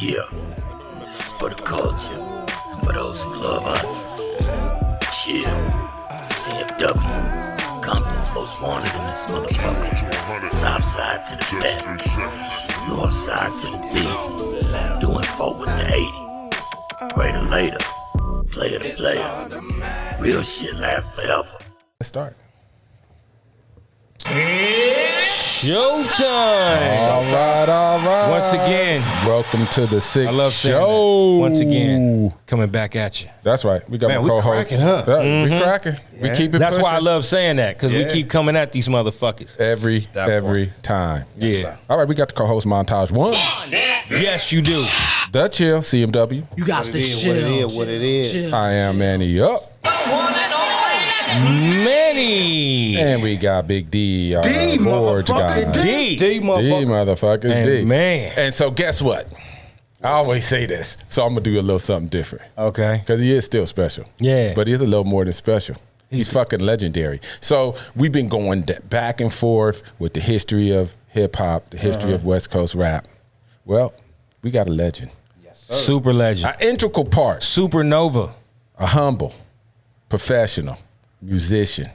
Yeah, this is for the culture and for those who love us. Chill, from CFW, Compton's most wanted in this motherfucker. South side to the best, north side to the beast. Doing folk with the 80. Greater later, player to player. Real shit lasts forever. Let's start. Showtime! All right. Once again, welcome to the Sick I love saying Show. that. Once again, coming back at you. That's right. We got Man, my we co-host. cracking, huh? Yeah, we cracking. We keep it That's pushing. why I love saying that, because we Yeah. keep coming at these motherfuckers. every time. Yeah. All right, we got the co-host Montage One. Yes, you do. The Chill, CMW. You got to chill. What it is. Chill. I am MannyUP. Manny. And we got Big D. Boards guy. D. D, D motherfucker. motherfuckers. And D. man. And so guess what? I always say this, so I'm gonna do a little something different. Okay. Because he is still special. Yeah. But he's a little more than special. He's fucking legendary. So we've been going back and forth with the history of hip hop, the history of West Coast rap. Well, we got a legend. Yes, sir. Super legend. An integral part, Supernova. a humble, professional, musician,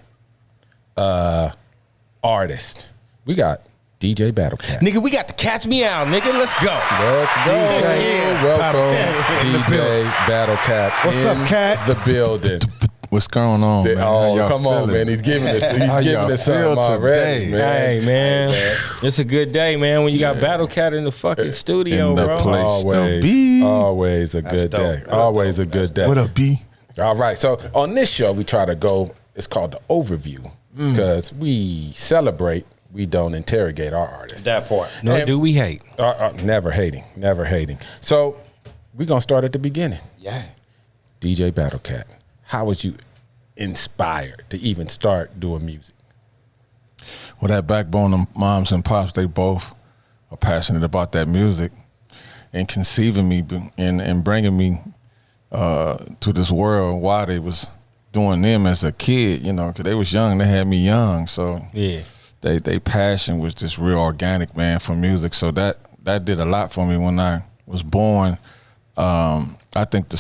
artist. We got DJ Battlecat. Nigga, we got the Catch Me Out, nigga. Let's go. Let's go. DJ Welcome, DJ Battlecat. What's in up, Cat? the building. What's going on, man? How Oh, y'all come on, feeling? man. He's giving us How y'all something feel already, today? man. Hey, man. It's a good day, man, when you got Battlecat in the fucking studio, In the bro. place. Always a good dope. day. That's Always dope. a good day. What up, B? All right. So on this show, we try to go, it's called the overview because we celebrate, we don't interrogate our artists. That part. Nor do we hate. Never hating. So we're going to start at the beginning. Yeah. DJ Battlecat, how was you inspired to even start doing music? Well, that backbone of moms and pops, they both are passionate about that music and conceiving me and bringing me to this world while they was doing them as a kid, you know, because they was young, they had me young. So Yeah. they passion was just real organic, man, for music. So that did a lot for me when I was born. I think the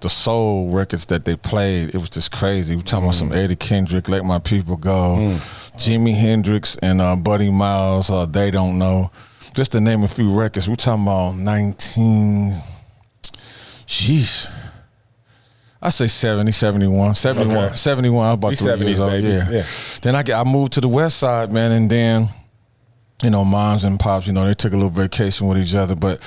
soul records that they played, it was just crazy. We're talking about some Eddie Kendrick, Let My People Go, Jimi Hendrix and Buddy Miles, They Don't Know. Just to name a few records. We're talking about I say 70, 71. 71, Okay. 71, I was about We 3 years 70s, old. baby. Yeah. Then I moved to the west side, man, and then, you know, moms and pops, you know, they took a little vacation with each other, but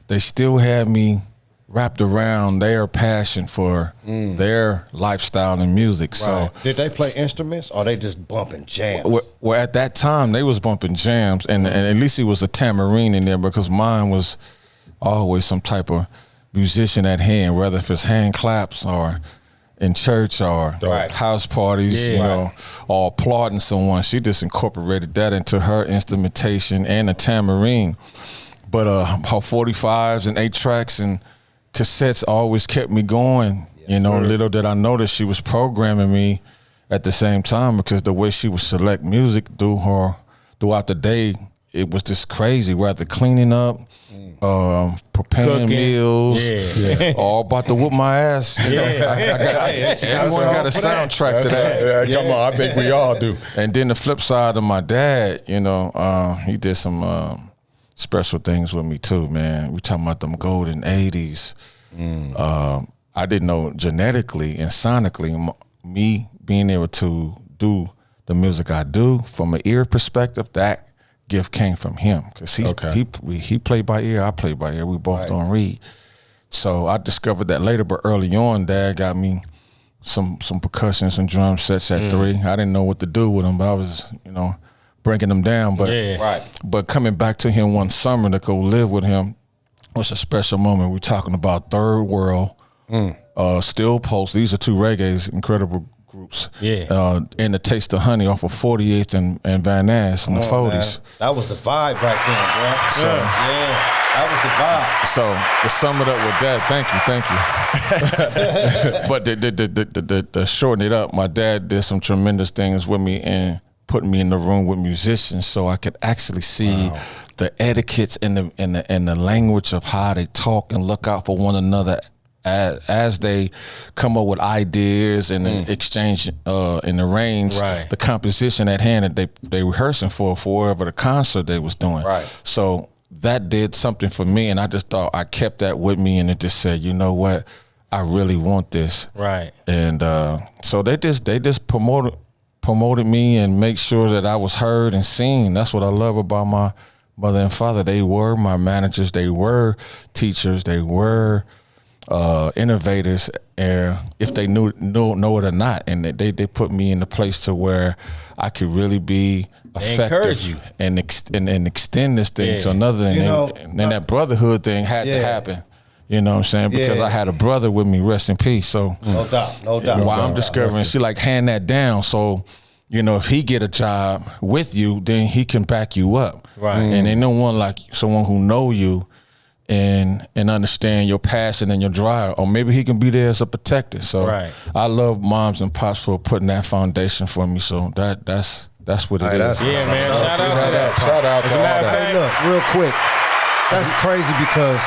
they still had me wrapped around their passion for their lifestyle and music. So, Did they play instruments or they just bumping jams? well, at that time, they was bumping jams, and at least it was a tambourine in there because mine was always some type of musician at hand, whether if it's hand claps or in church or house parties, you know, or applauding someone. She just incorporated that into her instrumentation and a tambourine. But her 45s and 8 tracks and cassettes always kept me going. You know, little did I notice she was programming me at the same time because the way she would select music throughout the day, it was just crazy. Whether cleaning up, preparing Cooking. meals, all about to whoop my ass. You know, everyone got a soundtrack to that. Come on, I think we all do. And then the flip side of my dad, you know, he did some special things with me too, man. We talking about them golden 80s. I didn't know genetically and sonically, me being able to do the music I do from an ear perspective, that gift came from him because he played by ear, I played by ear. We both don't read. So I discovered that later, but early on, Dad got me some percussions and drum sets at 3. I didn't know what to do with them, but I was, you know, breaking them down. But but coming back to him one summer to go live with him was a special moment. We're talking about Third World, Still Pulse. These are 2 reggae's incredible groups. And the Taste of Honey off of 48th and Van Ness from the 40s. Man. That was the vibe back then, bro. So, that was the vibe. So to sum it up with that, thank you. But to shorten it up, my dad did some tremendous things with me and put me in the room with musicians so I could actually see the etiquettes and the language of how they talk and look out for one another as they come up with ideas and exchange and arrange the composition at hand that they rehearsing for whatever the concert they was doing. Right. So that did something for me, and I just thought I kept that with me, and it just said, you know what, I really want this. Right. And so they just promoted me and make sure that I was heard and seen. That's what I love about my mother and father. They were my managers. They were teachers. They were innovators, if they know it or not, and they put me in a place to where I could really be effective and extend this thing to another thing. And then that brotherhood thing had to happen. You know what I'm saying? Because I had a brother with me, rest in peace. So no doubt. While I'm discovering, she like hand that down. So, you know, if he get a job with you, then he can back you up. Right. And ain't no one like someone who know you and understand your passion and your drive, or maybe he can be there as a protector. So I love moms and pops for putting that foundation for me. So that's what it is. Yeah, man. Shout out to that. Shout out to that. Hey, look, real quick. That's crazy because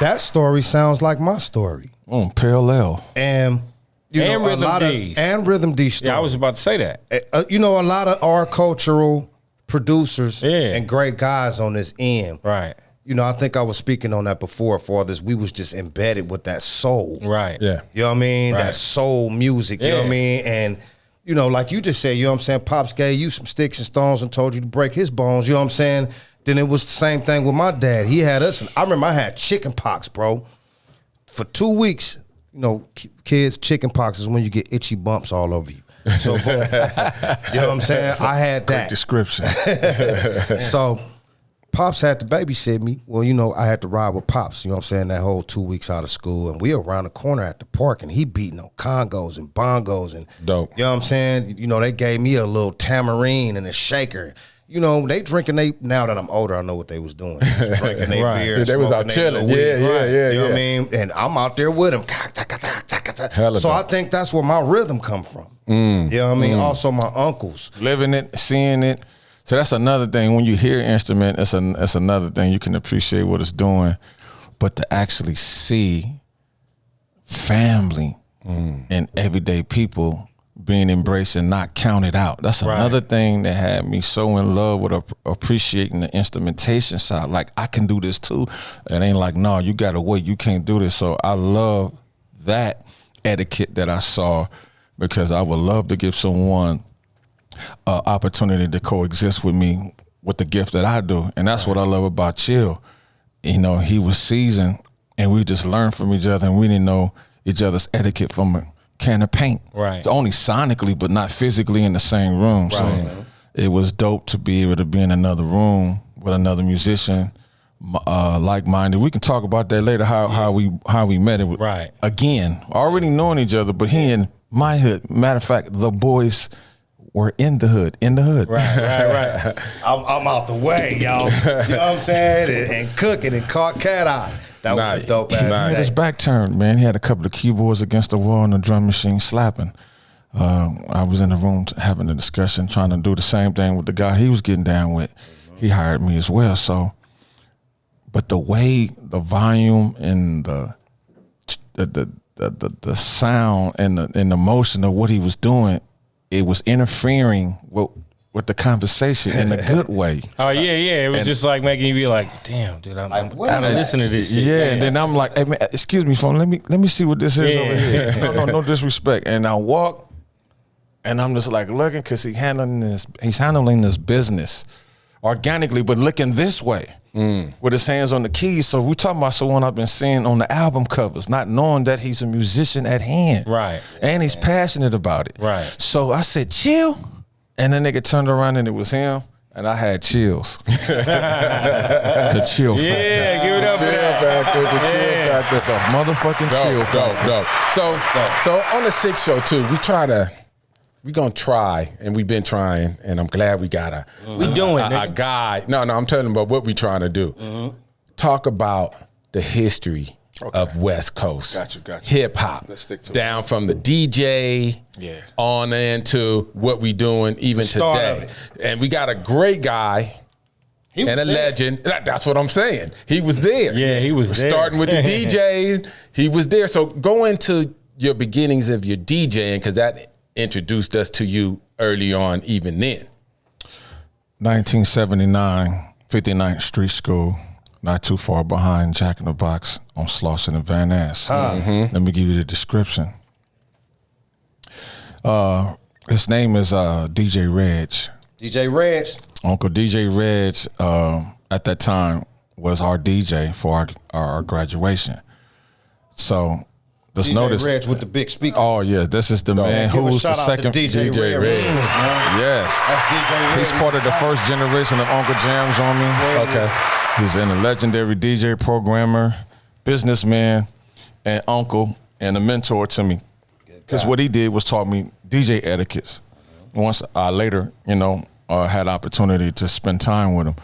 that story sounds like my story. Parallel. And you know, Rhythm a lot D's. and Rhythm D story. Yeah, I was about to say that. You know, a lot of our cultural producers Yeah. and great guys on this end. Right. You know, I think I was speaking on that before for this. We was just embedded with that soul. Right. Yeah. You know what I mean? Right. That soul music. You know what I Yeah. mean? And, you know, like you just said, you know what I'm saying? Pops gave you some sticks and stones and told you to break his bones. You know what I'm saying? Then it was the same thing with my dad. He had us. I remember I had chicken pox, bro. For 2 weeks, you know, kids, chicken pox is when you get itchy bumps all over you. So, you know what I'm saying? I had that. Great description. So Pops had to babysit me. Well, you know, I had to ride with Pops, you know what I'm saying, that whole 2 weeks out of school. And we were around the corner at the park, and he beating on congos and bongos. And Dope. You know what I'm saying? You know, they gave me a little tambourine and a shaker. You know, they drinking, now that I'm older, I know what they was doing. They was drinking their beer. Yeah, they was out chilling. Yeah. You know what I mean? And I'm out there with them. So I think that's where my rhythm come from. You know what I mean? Also my uncles. Living it, seeing it. So that's another thing. When you hear an instrument, that's another thing. You can appreciate what it's doing. But to actually see family and everyday people being embraced and not counted out. That's another thing that had me so in love with appreciating the instrumentation side. Like, I can do this too. It ain't like, no, you gotta wait, you can't do this. So I love that etiquette that I saw, because I would love to give someone an opportunity to coexist with me with the gift that I do. And that's what I love about Chill. You know, he was seasoned, and we just learned from each other, and we didn't know each other's etiquette from a can of paint. Right. It's only sonically, but not physically in the same room. Right. So it was dope to be able to be in another room with another musician, like-minded. We can talk about that later, how we met it. Right. Again, already knowing each other, but he in my hood. Matter of fact, the boys were in the hood. Right. I'm out the way, y'all. You know what I'm saying? And cooking and caught cat eye. That was a dope ass. He had his back turned, man. He had a couple of keyboards against the wall and the drum machine slapping. I was in the room having a discussion, trying to do the same thing with the guy he was getting down with. He hired me as well. So, but the way, the volume and the sound and the motion of what he was doing, it was interfering with the conversation in a good way. Oh yeah. It was just like making you be like, damn, dude, I'm listening to this shit. Yeah, and then I'm like, hey man, excuse me, phone. Let me see what this is over here. No disrespect. And I walk, and I'm just like looking, because he's handling this business organically, but looking this way with his hands on the keys. So we talking about someone I've been seeing on the album covers, not knowing that he's a musician at hand. Right. And he's passionate about it. Right. So I said, Chill. And the nigga turned around and it was him. And I had chills. The chill factor. Yeah, give it up for that. The chill factor. The motherfucking chill factor. Dope. So on the Sick Show too, we're gonna try, and we've been trying, and I'm glad we got a guide. No, I'm telling you about what we trying to do. Talk about the history of West Coast. Got you. Hip hop. Let's stick to down from the DJ on into what we doing even today. And we got a great guy and a legend. That's what I'm saying. He was there. Yeah, he was there. Starting with the DJs, he was there. So go into your beginnings of your DJing, because that introduced us to you early on, even then. 1979, 59th Street School, not too far behind Jack in the Box on Slauson and Van Ness. Let me give you the description. His name is DJ Reg. DJ Reg. Uncle DJ Reg, at that time, was our DJ for our graduation. So just DJ notice. Reg with the big speaker. Oh yeah, this is the man Give a who's the shout out to second DJ Reg. Yes, That's DJ Reg. he's part of the first generation of Uncle Jams on me. Okay. He's a legendary DJ, programmer, businessman, and uncle, and a mentor to me. Because what he did was taught me DJ etiquettes. Once I later, had opportunity to spend time with him.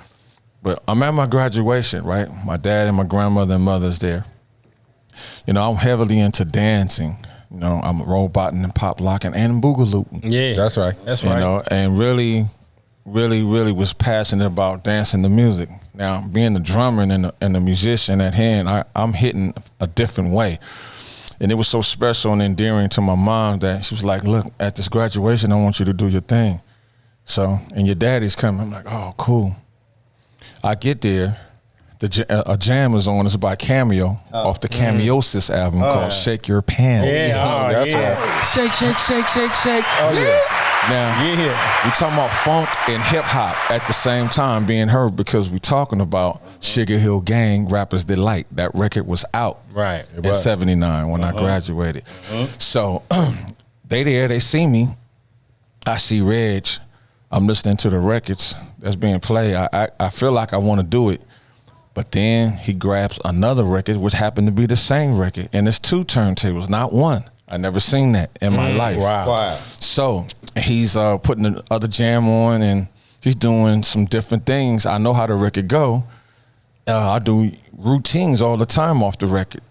But I'm at my graduation, right? My dad and my grandmother and mother's there. I'm heavily into dancing. I'm roboting and pop locking and boogalooing. Yeah, That's right. That's right. And really, really, really was passionate about dancing the music. Now, being the drummer and the musician at hand, I'm hitting a different way. And it was so special and endearing to my mom that she was like, look, at this graduation, I want you to do your thing. So, and your daddy's coming. I'm like, oh, cool. I get there. A jam is on. It's by Cameo off the Cameosis album called Shake Your Pants. Yeah, That's right. Shake, shake, shake, shake, shake. Oh, yeah. Now, we talking about funk and hip hop at the same time being heard, because we talking about Sugar Hill Gang, Rapper's Delight. That record was out in 79 when I graduated. So they see me. I see Reg. I'm listening to the records that's being played. I feel like I want to do it. But then he grabs another record, which happened to be the same record. And it's 2 turntables, not 1. I never seen that in my life. Wow. So he's putting the other jam on, and he's doing some different things. I know how the record go. I do routines all the time off the record.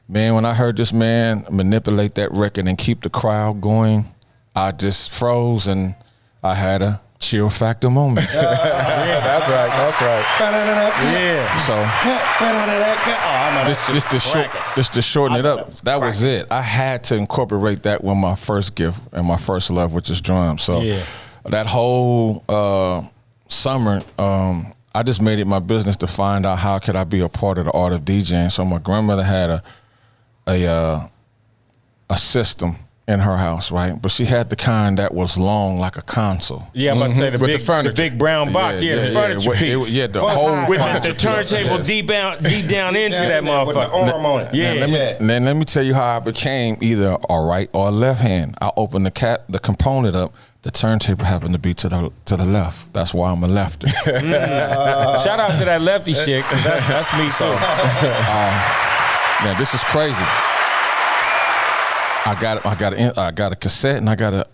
Man, when I heard this man manipulate that record and keep the crowd going, I just froze, and I had a chill factor moment. That's right. Yeah. So just to shorten it up, that was it. I had to incorporate that with my first gift and my first love, which is drums. So that whole summer, I just made it my business to find out how could I be a part of the art of DJing. So my grandmother had a system in her house, right? But she had the kind that was long like a console. Yeah, I'm about to say the big brown box. The furniture piece. The whole with furniture the turntable piece. deep down into that motherfucker. With the arm on it. Yeah. Then let me tell you how I became either a right or a left hand. I opened the component up. The turntable happened to be to the left. That's why I'm a lefty. Shout out to that lefty shit, 'cause that's me too. Now this is crazy. I got a cassette and I got a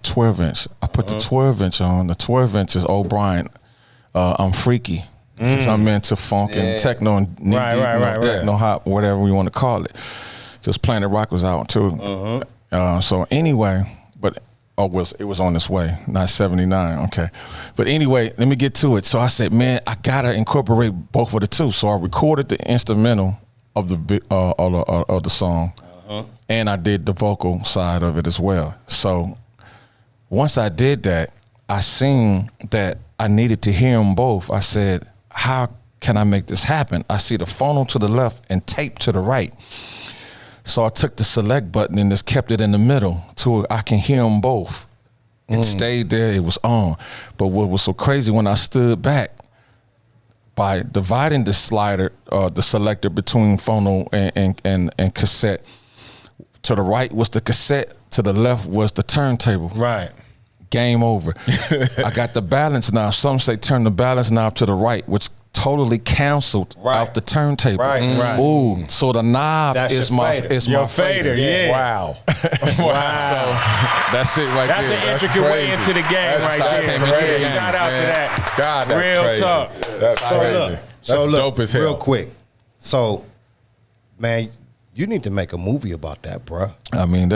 12-inch. I put the 12-inch on. The 12-inch is O'Brien. I'm freaky because I'm into funk and techno and techno hop, whatever we want to call it. Just Planet Rock was out too. So anyway, but it was on its way, not 79. Okay, but anyway, let me get to it. So I said, man, I gotta incorporate both of the two. So I recorded the instrumental of the song. And I did the vocal side of it as well. So once I did that, I seen that I needed to hear them both. I said, how can I make this happen? I see the phono to the left and tape to the right. So I took the select button and just kept it in the middle to I can hear them both. It stayed there, it was on. But what was so crazy, when I stood back, by dividing the slider, the selector between phono and cassette, to the right was the cassette, to the left was the turntable. Right. Game over. I got the balance knob. Some say turn the balance knob to the right, which totally canceled out the turntable. Right. Ooh, so the knob is my fader. Yeah. Wow. Wow. So that's it right That's there. an intricate way into the game right there. Shout out to that. God, that's Real crazy. talk. That's crazy. That's dope as hell. Real quick. So, man, you need to make a movie about that, bro. I mean,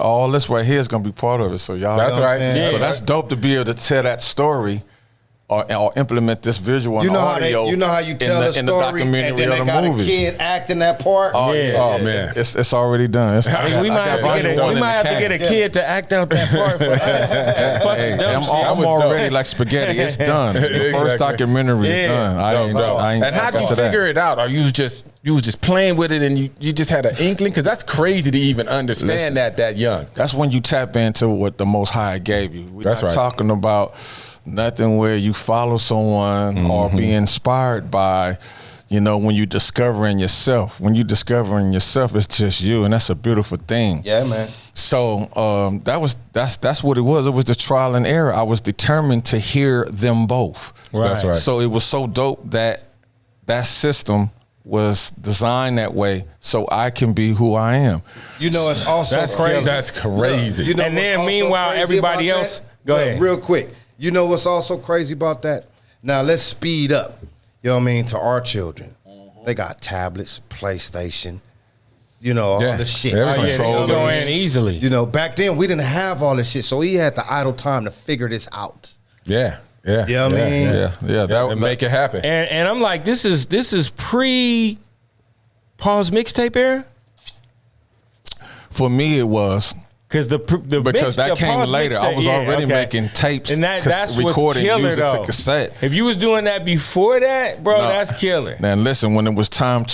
all this right here is gonna be part of it. So y'all, That's know what right. I'm saying? Yeah. So that's dope to be able to tell that story or implement this visual and audio. You know how you tell a in the story documentary and then they or the got movie. a kid acting that part. Oh, Oh, man. It's already done. We might have to get a kid to act out that part for us. Hey, I'm already like spaghetti. It's done. The first documentary is done. I ain't And how'd you figure it out? Or you was just playing with it and you just had an inkling? Because that's crazy to even understand that young. That's when you tap into what the Most High gave you. We're That's not right. talking about nothing where you follow someone or be inspired by, when you discovering yourself. When you discovering yourself, it's just you, and that's a beautiful thing. Yeah, man. So that's what it was. It was the trial and error. I was determined to hear them both. Right. That's right. So it was so dope that system was designed that way so I can be who I am. It's also That's crazy. That's crazy. Look, And what's then also meanwhile, crazy everybody about else- that? go Look, ahead. real quick. You know what's also crazy about that? Now let's speed up. You know what I mean? To our children, they got tablets, PlayStation. All Yeah. the shit. Everything. They can go in easily. Back then we didn't have all this shit, so he had the idle time to figure this out. Yeah. Yeah. You know what I mean? Yeah. And make it happen. And I'm like, this is pre Pause mixtape era? For me, it was. Because Because that came later. I was already making tapes, and that's what's recording killer, music though. to cassette. If you was doing that before that, bro, No. that's killer. Now listen, when it was time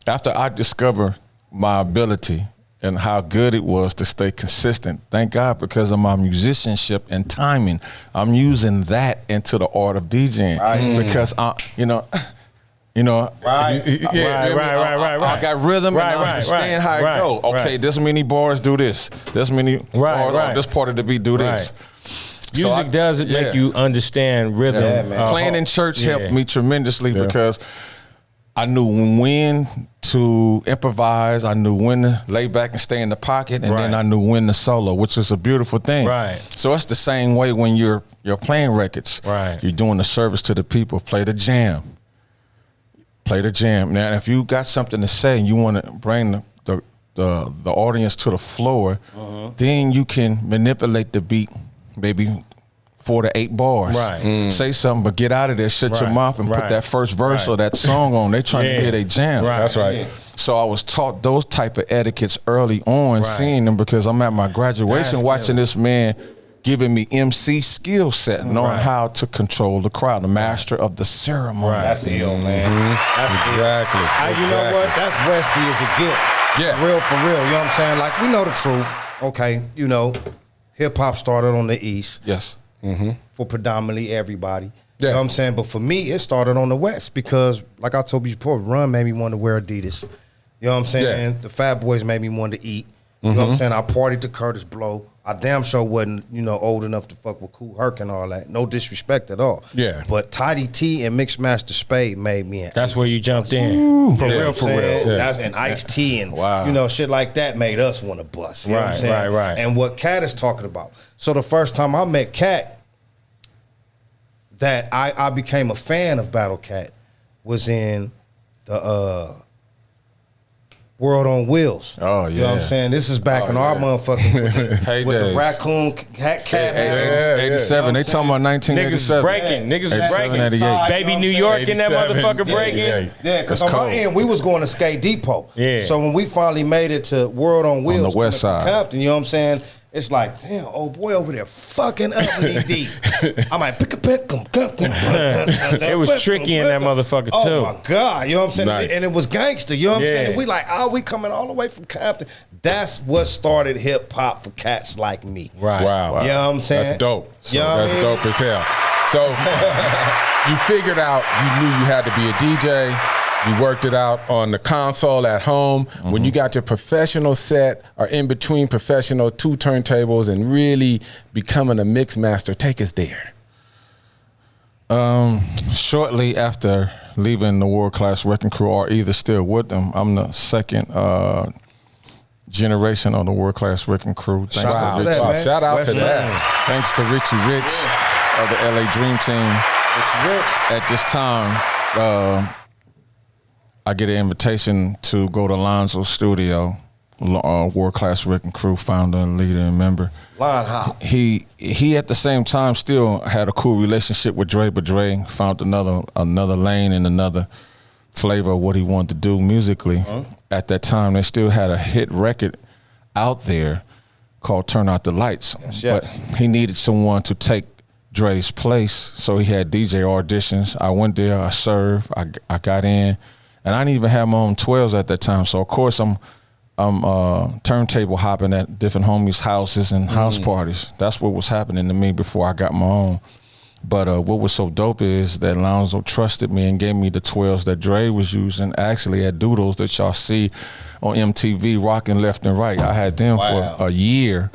after I discovered my ability and how good it was to stay consistent, thank God, because of my musicianship and timing, I'm using that into the art of DJing. Right. Because Right. Right. I got rhythm and I understand how it go. Okay, this many bars do this. This many bars on this part of the beat do this. So Music does make you understand rhythm. Yeah, man. Playing in church helped me tremendously because I knew when to improvise, I knew when to lay back and stay in the pocket, and then I knew when to solo, which is a beautiful thing. Right. So it's the same way when you're playing records. Right. You're doing the service to the people. Play the jam. Play the jam. Now, if you got something to say and you want to bring the audience to the floor, then you can manipulate the beat, maybe 4 to 8 bars. Right. Say something, but get out of there, shut your mouth, and put that first verse or that song on. They trying to hear they jam. Right. That's right. So I was taught those type of etiquettes early on, seeing them because I'm at my graduation watching this man giving me MC skill set, knowing how to control the crowd, the master of the ceremony. That's ill, man. That's Exactly. You know what? That's Westy as it get. Yeah. Real for real. You know what I'm saying? Like, we know the truth. Okay. Hip hop started on the East Yes. for predominantly everybody. Yeah. You know what I'm saying? But for me, it started on the West because, like I told you before, Run made me want to wear Adidas. You know what I'm saying? Yeah. The Fat Boys made me want to eat. You know what I'm saying? I partied to Curtis Blow. I damn sure wasn't, old enough to fuck with Kool Herc and all that. No disrespect at all. Yeah. But Tidy T and Mixmaster Spade made me an That's where you jumped in. For real. Yeah. That's an Ice T and shit like that made us want to bust. You know what I'm saying? Right. And what Cat is talking about. So the first time I met Cat, that I became a fan of Battle Cat was in the World on Wheels. Oh, You know what I'm yeah. saying? This is back in our motherfucking with the raccoon cat hat. 87. They talking about Niggas is 1987. breaking. Niggas is 87, breaking. 88. Baby New York in that 87. motherfucker breaking. Yeah, because It's on my cold. end, we was going to Skate Depot. Yeah. So when we finally made it to World on Wheels, west coming from side. Compton, you know what I'm saying? It's like, damn, old boy over there fucking up knee deep. I'm like, pick. It was tricky in that motherfucker, oh too. Oh my God, you know what I'm saying? Nice. And it was gangster, you know what I'm Yeah. saying? And we like, we coming all the way from Compton. That's what started hip hop for cats like me. Right. Wow. You know what I'm saying? That's dope. You know what I That's mean? dope as hell. So you figured out you knew you had to be a DJ. You worked it out on the console at home. When you got your professional set or in between professional 2 turntables and really becoming a mix master, take us there. Shortly after leaving the World Class Wrecking Crew, or either still with them, I'm the second generation of the World Class Wrecking Crew. Thanks Shout out to to Richie. that, man. Shout out West to Side. that. Thanks to Richie Rich of the LA Dream Team. It's rich. At this time, I get an invitation to go to Lonzo's studio World Class Wrecking Crew founder and leader and member. Line hop. He at the same time still had a cool relationship with Dre, but Dre found another lane and another flavor of what he wanted to do musically. At that time, they still had a hit record out there called Turn Out the Lights. Yes. But he needed someone to take Dre's place, so he had DJ auditions. I went there, I served, I got in, and I didn't even have my own 12s at that time. So of course I'm turntable hopping at different homies' houses and house parties. That's what was happening to me before I got my own. But what was so dope is that Lonzo trusted me and gave me the 12s that Dre was using, actually at Doodles that y'all see on MTV rocking left and right. I had them for a year.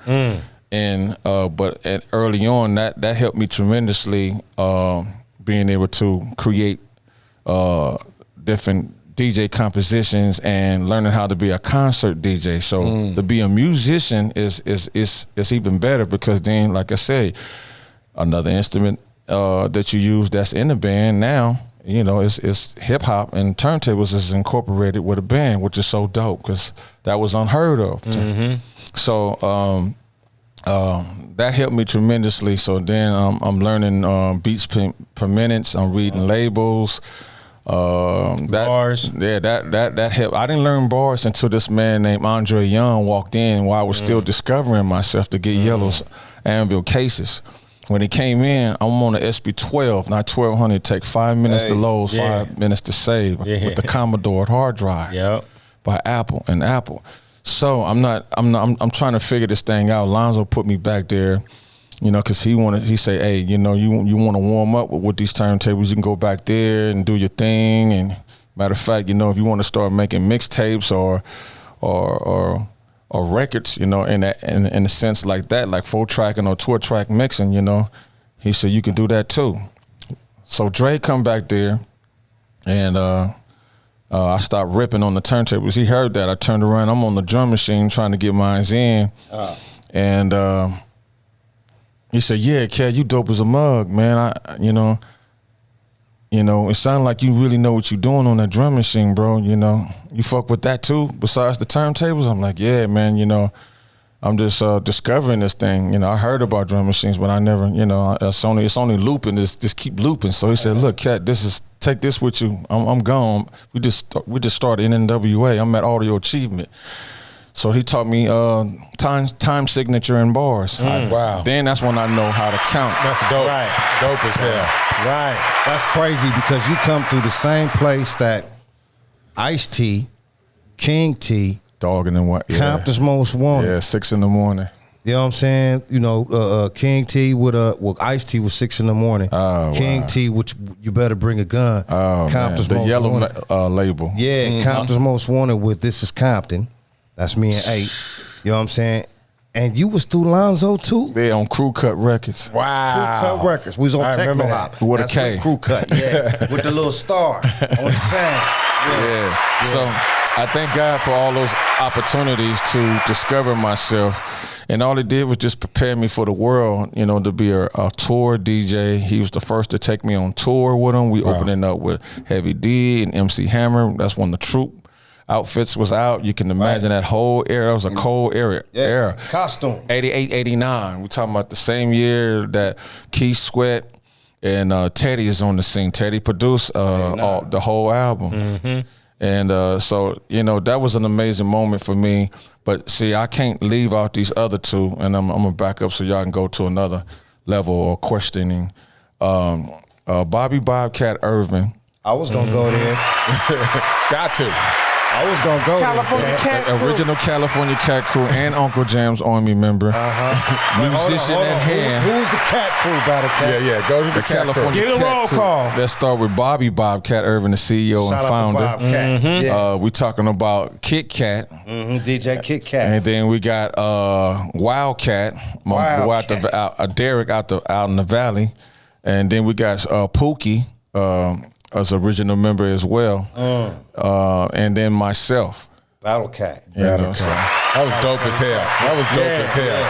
And but early on, that helped me tremendously, being able to create different DJ compositions and learning how to be a concert DJ. So to be a musician is even better, because then, like I say, another instrument that you use that's in the band now, you know, it's hip hop, and turntables is incorporated with a band, which is so dope because that was unheard of. So that helped me tremendously. So then I'm learning beats per minute. I'm reading labels. Bars. Yeah, that helped. I didn't learn bars until this man named Andre Young walked in while I was still discovering myself to get Yellow's Anvil cases. When he came in, I'm on the SB12, not 1200. Take 5 minutes to load, 5 minutes to save with the Commodore hard drive by Apple. So I'm trying to figure this thing out. Lonzo put me back there, you know, because he said, hey, you know, you want to warm up with these turntables, you can go back there and do your thing. And matter of fact, you know, if you want to start making mixtapes or records, you know, in a sense like that, like 4-tracking or 2-track mixing, you know, he said you can do that too. So Dre come back there, and I stopped ripping on the turntables. He heard that. I turned around. I'm on the drum machine trying to get mine in. And he said, yeah, Cat, you dope as a mug, man. You know, it sounded like you really know what you're doing on that drum machine, bro. You know, you fuck with that too, besides the turntables? I'm like, yeah, man, you know, I'm just discovering this thing. You know, I heard about drum machines, but I never, you know, it's only looping. Just keep looping. So he said, look, Cat, take this with you. I'm gone. We just started in NWA. I'm at Audio Achievement. So he taught me time signature and bars. Wow. Then that's when I know how to count. That's dope. Right. Dope as hell. Right. That's crazy, because you come through the same place that Ice-T, King T, Dogging and what? Compton's Most Wanted. Yeah, 6 in the morning. You know what I'm saying? You know, King T with Ice-T was 6 in the morning. Oh, King wow. T, which you better bring a gun. Oh, Compton's man. The Most yellow Wanted. label. Yeah, Compton's Most Wanted with This Is Compton. That's me and 8. You know what I'm saying? And you was through Lonzo too? Yeah, on Crew Cut Records. Wow. Crew Cut Records. We was on Techno Hop. With a That's K. where Crew Cut, yeah. With the little star on the chain. Yeah. So I thank God for all those opportunities to discover myself. And all it did was just prepare me for the world, you know, to be a tour DJ. He was the first to take me on tour with him. We opening up with Heavy D and MC Hammer. That's when the Troop outfits was out. You can imagine that whole era. It was a cold era. Costume. 88, 89. We're talking about the same year that Keith Sweat and Teddy is on the scene. Teddy produced the whole album. And so, you know, that was an amazing moment for me. But see, I can't leave out these other two, and I'm going to back up so y'all can go to another level of questioning. Bobby Bobcat Irvin. I was going to go there. Got to. I was going to go California Cat Crew. Original California Cat Crew and Uncle Jam's Army member. Musician at hand. Who's the Cat Crew, Battle Cat? Yeah, go to the California Get a Cat roll Crew. call. Let's start with Bobby Bobcat Irvin, the CEO Shout and out founder. to Bobcat. Yeah. We talking about Kit Kat. DJ Kit Kat. And then we got Wildcat, my boy Derek out in the valley. And then we got Pookie as original member as well. And then myself. Battle Cat. You know, so. That was dope as hell. That was dope as hell.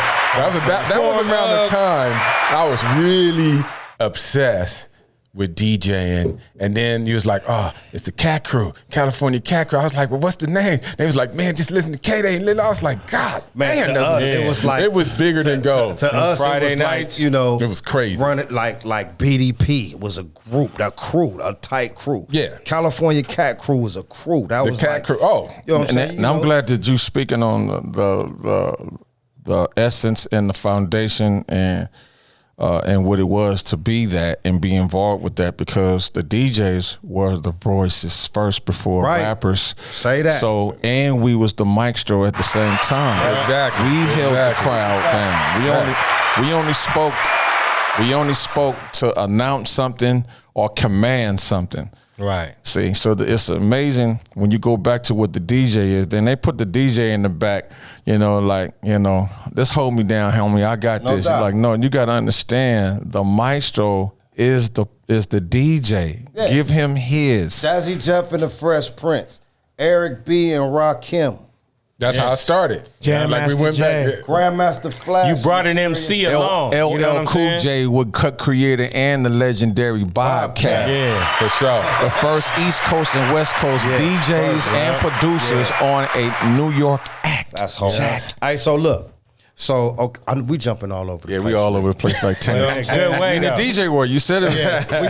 That was around the time I was really obsessed with DJing, and then you was like, oh, it's the Cat Crew, California Cat Crew. I was like, well, what's the name? They was like, man, just listen to K-Day. And I was like, God, Man, man, to us, it was like it was bigger than gold. To us, Friday it was nights, like, you know, it was crazy. Run it like BDP was a group, a tight crew. Yeah. California Cat Crew was a crew. That The was Cat like, Crew. Oh, you know what I'm saying? And I'm glad that you speaking on the essence and the foundation and what it was to be that and be involved with that, because the DJs were the voices first before rappers. Say that. So, and we was the maestro at the same time. Exactly. We held the Exactly. crowd down. We only spoke to announce something or command something. Right. See, so it's amazing when you go back to what the DJ is. Then they put the DJ in the back, you know, like, you know, just hold me down, homie. I got No this. doubt. You're like, no, you got to understand the maestro is the DJ. Yeah. Give him his. Jazzy Jeff and the Fresh Prince, Eric B. and Rakim, that's how I started. Jam like we Master went Jay. back. Grandmaster Flash. You brought an MC along. LL you know what I'm Cool saying? J would cut creator and the legendary Bobcat. Yeah. For sure. The first East Coast and West Coast DJs and producers on a New York act. That's hard. All right, so look. So okay, we jumping all over the Yeah, place. we all over the place like tennis. Good way, In the though. DJ world, you said it.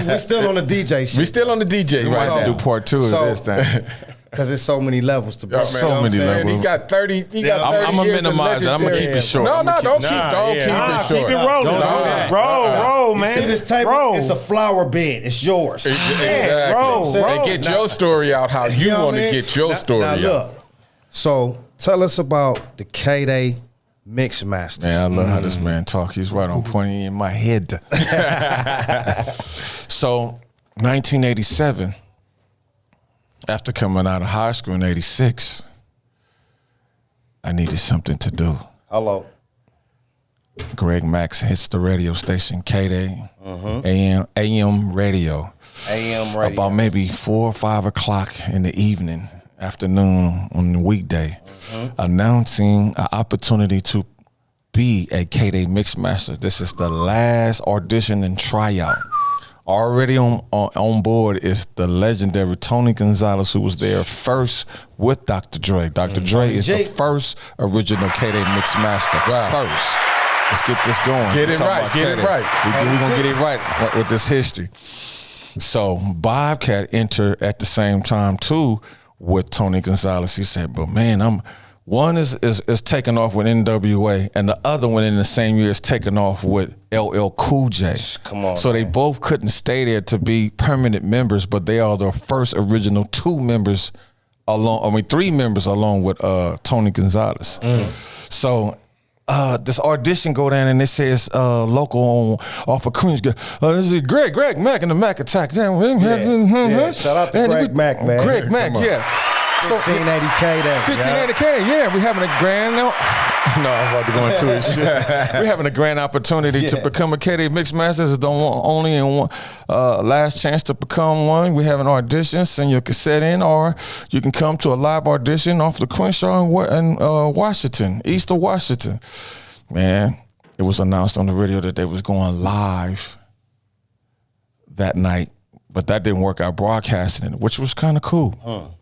we still on the DJ shit. We still on the DJ right So- now. do part two of this thing. Because there's so many levels to Oh, man, So I'm many saying, levels. He got 30. He got 30 I'ma years of minimize it. I'ma legendary keep it short. No, I'ma no, keep don't it- keep, Nah, don't yeah. keep Nah, it short. Keep it rolling. Don't do that. Roll, man. See this table? Roll. It's a flower bed. It's yours. Exactly. roll, And get your story out how you know what want I to mean? get your story now out. look. So tell us about the K-Day Mix Masters. Man, I love how this man talk. He's right on point in my head. So, 1987, after coming out of high school in 86, I needed something to do. Hello. Greg Max hits the radio station, K-Day, AM radio. AM radio. About maybe 4 or 5 o'clock in the evening, afternoon on the weekday, announcing an opportunity to be a K-Day Mix Master. This is the last audition and tryout. Already on board is the legendary Tony Gonzalez, who was there first with Dr. Dre. Dr. Dre is the first original K-Day Mix Master. Wow. First. Let's get this going. Get We're it talking right, about get it K-Day. right. We're going to get it right with this history. So Bobcat entered at the same time too with Tony Gonzalez. He said, but man, one is taking off with NWA, and the other one in the same year is taking off with LL Cool J. Come on, So they both couldn't stay there to be permanent members, but they are the first original 3 members along with Tony Gonzalez. So this audition go down and it says local off of Queens. This is Greg Mack and the Mac Attack. Yeah. Shout out to Greg Mack, man. Greg Mack, yeah. So 1580K day. 1580K, yeah. We're having a grand. No, I'm about to go into it. Shit. We're having a grand opportunity to become a K-Day Mix Master. It's the only and one last chance to become one. We have an audition. Send your cassette in, or you can come to a live audition off the Crenshaw in Washington, east of Washington. Man, it was announced on the radio that they was going live that night, but that didn't work out broadcasting it, which was kind of cool.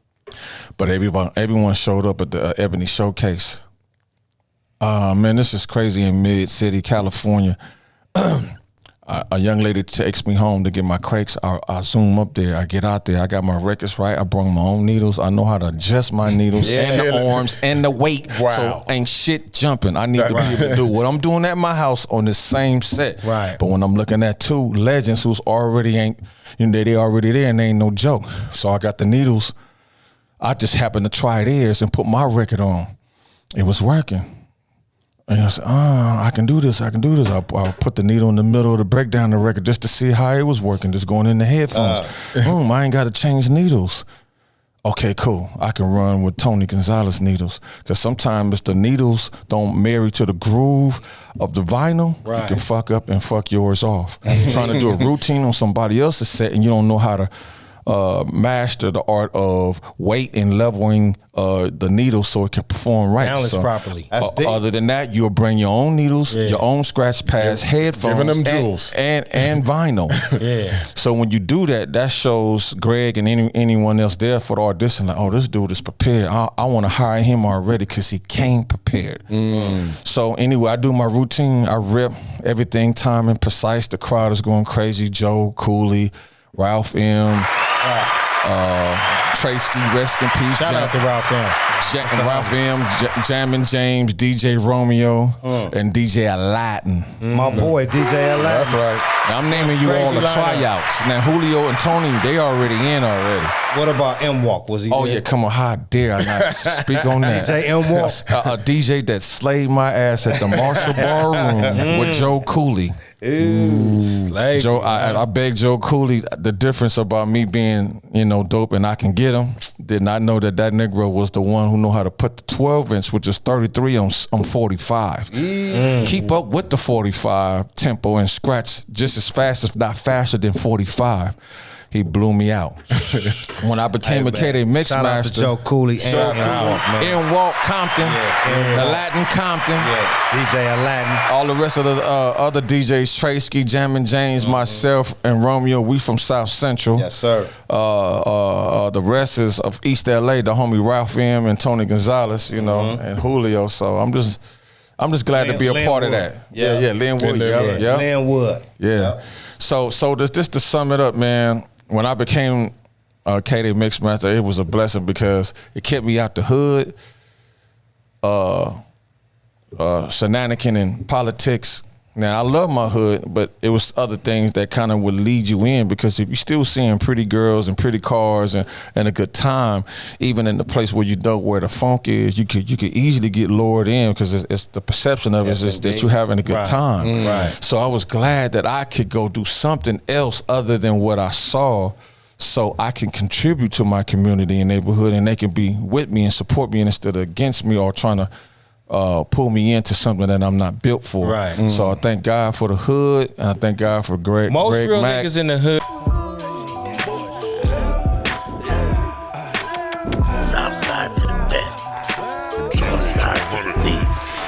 But everyone showed up at the Ebony Showcase. Man, this is crazy in Mid-City, California. A young lady takes me home to get my crakes. I zoom up there. I get out there. I got my records right. I brought my own needles. I know how to adjust my needles and the arms and the weight. Wow. So ain't shit jumping. I need to be able to do what I'm doing at my house on the same set. Right. But when I'm looking at 2 legends who's already they already there and they ain't no joke. So I got the needles. I just happened to try theirs and put my record on. It was working. And I said, I can do this. I'll put the needle in the middle of the breakdown the record just to see how it was working, just going in the headphones. I ain't got to change needles. Okay, cool. I can run with Tony Gonzalez needles. Because sometimes the needles don't marry to the groove of the vinyl, you can fuck up and fuck yours off. Trying to do a routine on somebody else's set and you don't know how to master the art of weight and leveling the needle so it can perform right. Balance so, properly. Other than that, you'll bring your own needles, your own scratch pads, headphones, Giving them jewels. and vinyl. Yeah. So when you do that, that shows Greg and anyone else there for the audition, like, oh, this dude is prepared. I want to hire him already because he came prepared. So anyway, I do my routine. I rip everything, time and precise. The crowd is going crazy. Joe Cooley, Ralph M. Tracy, rest in peace. Shout out to Ralph M. Ralph M, Jammin' James, DJ Romeo, and DJ Aladdin. My boy, DJ Aladdin. That's right. Now, I'm naming you all the Crazy lineup. tryouts. Now, Julio and Tony, they already in already. What about M-Walk? Was he Oh, there? yeah, come on. How dare I not speak on that? DJ M-Walk. A DJ that slayed my ass at the Marshall Bar Room with Joe Cooley. Slave. Joe, I beg Joe Cooley, the difference about me being, dope and I can get him, did not know that Negro was the one who know how to put the 12-inch, which is 33 on 45. Keep up with the 45 tempo and scratch just as fast, if not faster than 45. He blew me out. When I became a K-Day Mix Shout out to Master. Joe Cooley and In-Walk Compton, Aladdin Compton. DJ Aladdin. All the rest of the other DJs, Tracy, Jammin' James, myself, and Romeo, we from South Central. Yes, sir. The rest is of East LA, the homie Ralph M and Tony Gonzalez, and Julio. So I'm just glad to be a part of that. Yeah. Linwood. Yeah. Linwood. Yeah. So just to sum it up, man, when I became a K-Day Mix Master, it was a blessing because it kept me out the hood. Shenanigan and politics. Now, I love my hood, but it was other things that kind of would lead you in, because if you're still seeing pretty girls and pretty cars and a good time, even in the place where you know where the funk is, you could easily get lured in, because it's the perception of it is that you're having a good time. Right. So I was glad that I could go do something else other than what I saw, so I can contribute to my community and neighborhood, and they can be with me and support me instead of against me or trying to pull me into something that I'm not built for. Right. So I thank God for the hood, and I thank God for Greg. Most Greg real Mack. niggas in the hood. South side to the best, north side to the least.